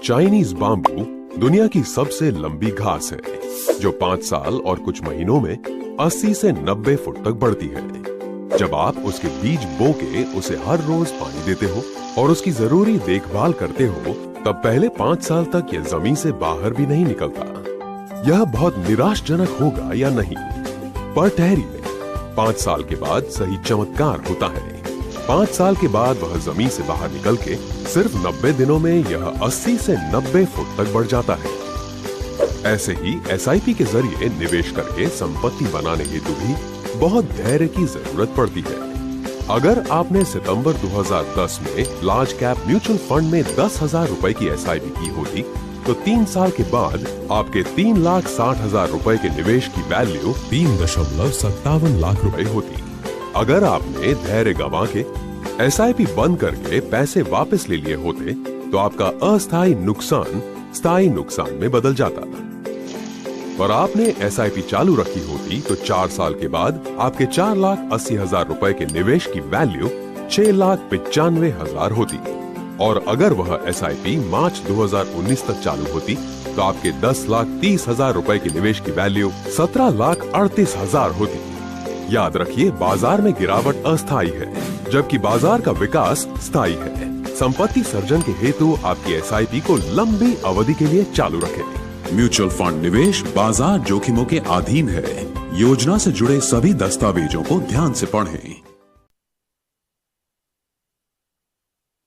Chinese bamboo दुनिया की सबसे लंबी घास है, जो 5 साल और कुछ महीनों में 80 से 90 फुट तक बढ़ती है। जब आप उसके बीज बो के उसे हर रोज पानी देते हो और उसकी जरूरी देखभाल करते हो, तब पहले 5 साल तक यह जमीन से बाहर भी नहीं निकलता। यह बहुत निराशजनक होगा या नहीं, पर ठहरिए, 5 साल के बाद सही चमत्कार होता है। 5 साल के बाद वह जमीन से बाहर निकल के सिर्फ 90 दिनों में यह 80 से 90 फुट तक बढ़ जाता है। ऐसे ही SIP के जरिए निवेश करके संपत्ति बनाने हेतु भी बहुत धैर्य की जरूरत पड़ती है। अगर आपने सितंबर 2010 में लार्ज कैप म्यूचुअल फंड में 10,000 रुपए की SIP की होती, तो 3 साल के बाद आपके 3,60,000 रुपए के निवेश की वैल्यू 3.57 लाख रुपए होती। अगर आपने धैर्य गंवा के SIP बंद करके पैसे वापस ले लिए होते, तो आपका अस्थायी नुकसान स्थायी नुकसान में बदल जाता। पर आपने SIP चालू रखी होती, तो 4 साल के बाद आपके 4,80,000 रुपए के निवेश की वैल्यू 6,95,000 होती। और अगर वह SIP मार्च 2019 तक चालू होती, तो आपके 10,30,000 रुपए के निवेश की वैल्यू 17,38,000 होती। याद रखिए, बाजार में गिरावट अस्थायी है, जबकि बाजार का विकास स्थायी है। संपत्ति सर्जन के हेतु आपकी SIP को लंबी अवधि के लिए चालू रखें। म्यूचुअल फंड निवेश बाजार जोखिमों के अधीन है। योजना से जुड़े सभी दस्तावेजों को ध्यान से पढ़ें।